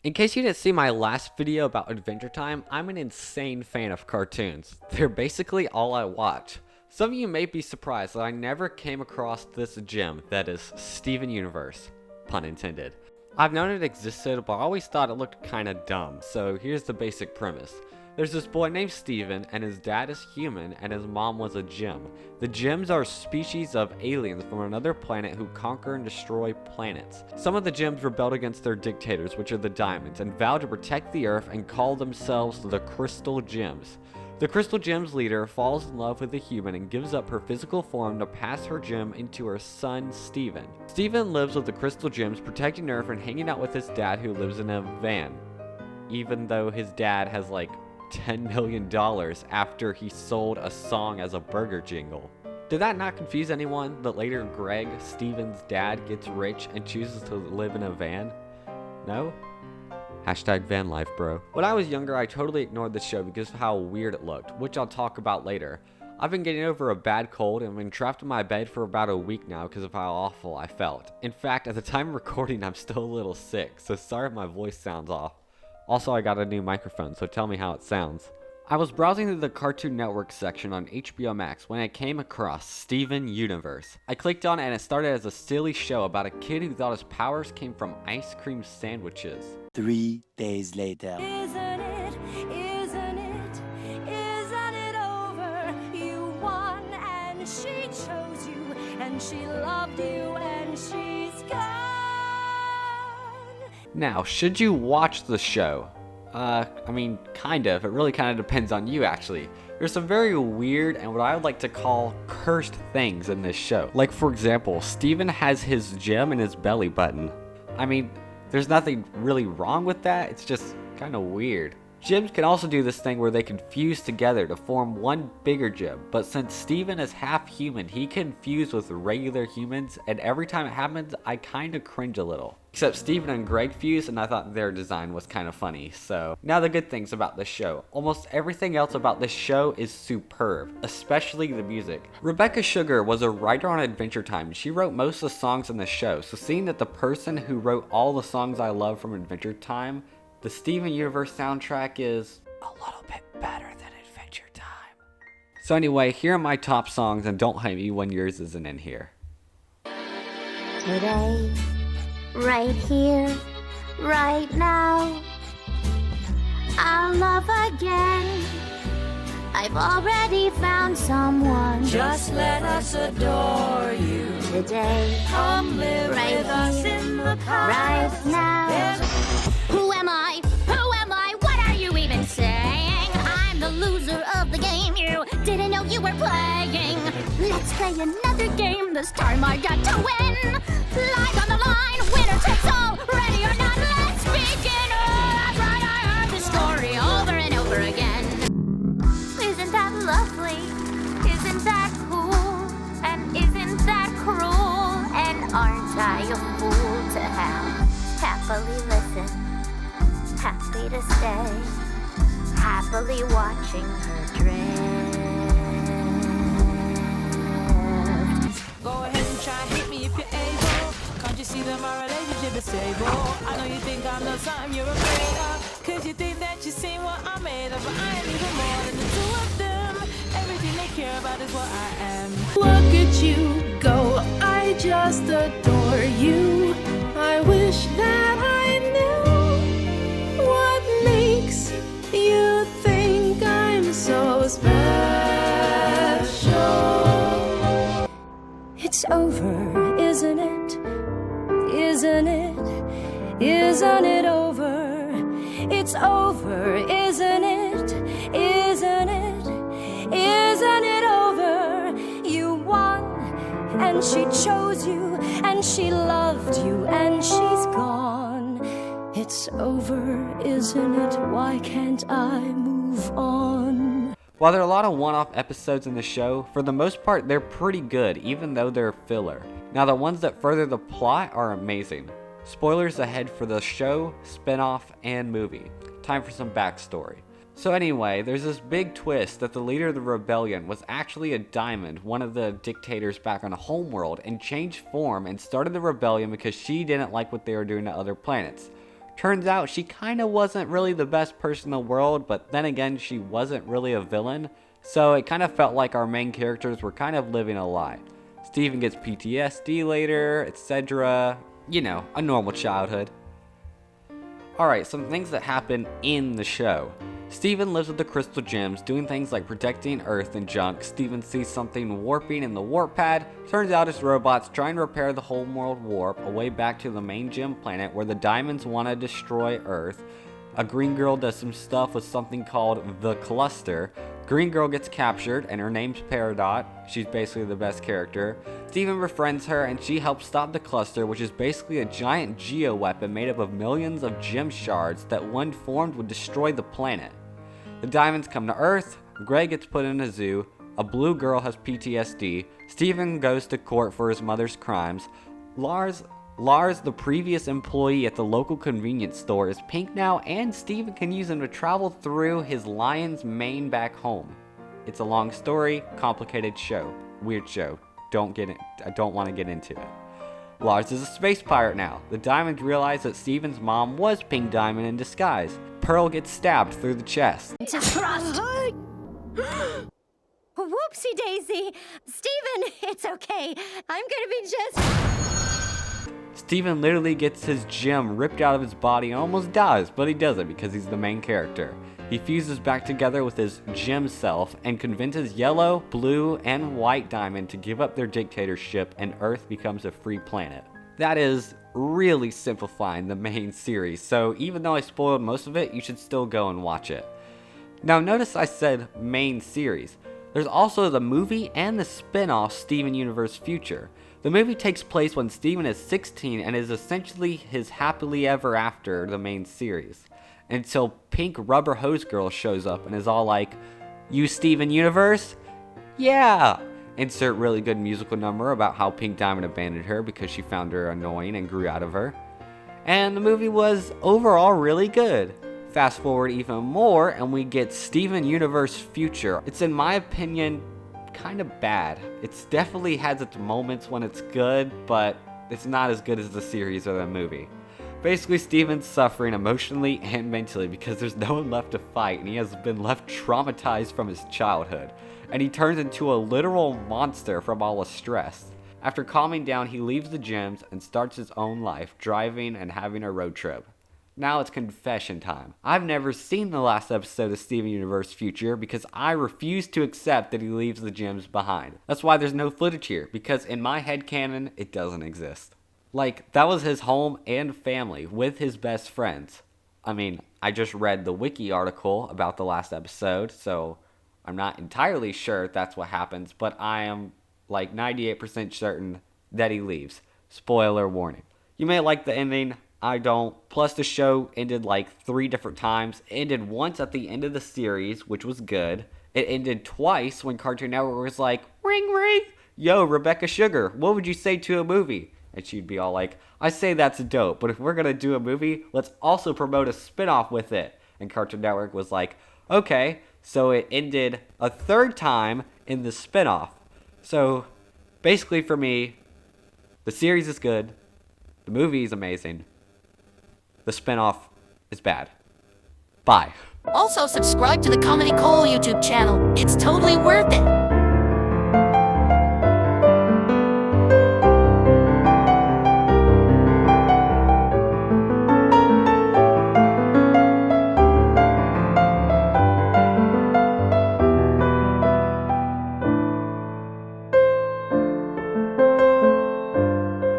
In case you didn't see my last video about Adventure Time, I'm an insane fan of cartoons. They're basically all I watch. Some of you may be surprised that I never came across this gem that is Steven Universe, pun intended. I've known it existed, but I always thought it looked kinda dumb, so here's the basic premise. There's this boy named Steven, and his dad is human, and his mom was a gem. The gems are species of aliens from another planet who conquer and destroy planets. Some of the gems rebelled against their dictators, which are the diamonds, and vowed to protect the earth and call themselves the Crystal Gems. The Crystal Gems leader falls in love with a human and gives up her physical form to pass her gem into her son, Steven. Steven lives with the Crystal Gems, protecting Earth and hanging out with his dad who lives in a van. Even though his dad has like $10 million after he sold a song as a burger jingle. Did that not confuse anyone that later Greg, Steven's dad, gets rich and chooses to live in a van? No? Hashtag van life, bro. When I was younger, I totally ignored the show because of how weird it looked, which I'll talk about later. I've been getting over a bad cold and been trapped in my bed for about a week now because of how awful I felt. In fact, at the time of recording, I'm still a little sick, so sorry if my voice sounds off. Also, I got a new microphone, so tell me how it sounds. I was browsing through the Cartoon Network section on HBO Max when I came across Steven Universe. I clicked on it and it started as a silly show about a kid who thought his powers came from ice cream sandwiches. 3 days later. Isn't it over? You won and she chose you and she loved you and she's gone. Now, should you watch the show? I mean, kind of. It really kind of depends on you, actually. There's some very weird and what I would like to call cursed things in this show. Like, for example, Steven has his gem in his belly button. I mean, there's nothing really wrong with that, it's just kind of weird. Gems can also do this thing where they can fuse together to form one bigger gem, but since Steven is half human, he can fuse with regular humans, and every time it happens, I kinda cringe a little. Except Steven and Greg fused, and I thought their design was kinda funny, so. Now the good things about this show. Almost everything else about this show is superb, especially the music. Rebecca Sugar was a writer on Adventure Time. She wrote most of the songs in the show, so seeing that the person who wrote all the songs I love from Adventure Time, the Steven Universe soundtrack is a little bit better than Adventure Time. So anyway, here are my top songs, and don't hate me when yours isn't in here. Today, right here, right now, I'll love again. I've already found someone. Just let us adore you. Today, Come live right with us here, in the past. right now. Who am I? Who am I? What are you even saying? I'm the loser of the game. You didn't know you were playing. Let's play another game. This time I got to win. Life on the line, winner takes all. Ready or not, let's begin. Oh, that's right, I heard the story over and over again. Isn't that lovely? Isn't that cool? And isn't that cruel? And aren't I a fool to have happily listen, happy to stay, happily watching her drift? Go ahead and try hit me if you're able. Can't you see that my relationship is stable? I know you think I'm not something you're afraid of, cause you think that you see what I'm made of, but I am even more than the two of them. Everything they care about is what I am. Look at you go, I just adore you. I wish that I knew what makes you think I'm so special. It's over, isn't it? Isn't it? Isn't it over? It's over, isn't it? Isn't it? Isn't it over? You won, and she chose you, and she loved you, and she's gone. It's over, isn't it? Why can't I move on? While there are a lot of one-off episodes in the show, for the most part they're pretty good, even though they're filler. Now the ones that further the plot are amazing. Spoilers ahead for the show, spin-off, and movie. Time for some backstory. So anyway, there's this big twist that the leader of the rebellion was actually a diamond, one of the dictators back on Homeworld, and changed form and started the rebellion because she didn't like what they were doing to other planets. Turns out she kinda wasn't really the best person in the world, but then again, she wasn't really a villain, so it kinda felt like our main characters were kind of living a lie. Steven gets PTSD later, etc. You know, a normal childhood. Alright, some things that happen in the show. Steven lives with the crystal gems, doing things like protecting Earth and junk. Steven sees something warping in the warp pad. Turns out it's robots trying to repair the homeworld warp away back to the main gem planet where the diamonds want to destroy Earth. A green girl does some stuff with something called the Cluster. Green girl gets captured and her name's Peridot. She's basically the best character. Steven befriends her and she helps stop the Cluster, which is basically a giant geo-weapon made up of millions of gem shards that when formed would destroy the planet. The diamonds come to Earth, Grey gets put in a zoo, a blue girl has PTSD, Steven goes to court for his mother's crimes, Lars, the previous employee at the local convenience store, is pink now, and Steven can use him to travel through his lion's mane back home. It's a long story, complicated show, weird show. I don't want to get into it. Lars is a space pirate now. The Diamonds realize that Steven's mom was Pink Diamond in disguise. Pearl gets stabbed through the chest. Whoopsie daisy. Steven, it's okay. I'm gonna be just... Steven literally gets his gem ripped out of his body and almost dies, but he doesn't because he's the main character. He fuses back together with his gem self and convinces Yellow, Blue, and White Diamond to give up their dictatorship and Earth becomes a free planet. That is really simplifying the main series, so even though I spoiled most of it, you should still go and watch it. Now notice I said main series. There's also the movie and the spin-off Steven Universe Future. The movie takes place when Steven is 16 and is essentially his happily ever after the main series. Until Pink Rubber Hose Girl shows up and is all like, "You Steven Universe? Yeah!" Insert really good musical number about how Pink Diamond abandoned her because she found her annoying and grew out of her. And the movie was overall really good. Fast forward even more and we get Steven Universe Future. It's in my opinion kind of bad. It's definitely has its moments when it's good, but it's not as good as the series or the movie. Basically, Steven's suffering emotionally and mentally because there's no one left to fight and he has been left traumatized from his childhood. And he turns into a literal monster from all the stress. After calming down, he leaves the gems and starts his own life, driving and having a road trip. Now it's confession time. I've never seen the last episode of Steven Universe Future because I refuse to accept that he leaves the gems behind. That's why there's no footage here, because in my headcanon, it doesn't exist. Like, that was his home and family with his best friends. I mean, I just read the wiki article about the last episode, so I'm not entirely sure if that's what happens, but I am like 98% certain that he leaves. Spoiler warning. You may like the ending, I don't. Plus the show ended like 3 different times. It ended once at the end of the series, which was good. It ended twice when Cartoon Network was like, "Ring ring, yo Rebecca Sugar, what would you say to a movie?" And she'd be all like, "I say that's dope, but if we're gonna do a movie, let's also promote a spin-off with it." And Cartoon Network was like, "Okay." So it ended a 3rd time in the spin-off. So basically for me, the series is good, the movie is amazing, the spin-off is bad. Bye. Also subscribe to the Comedy Cole YouTube channel. It's totally worth it.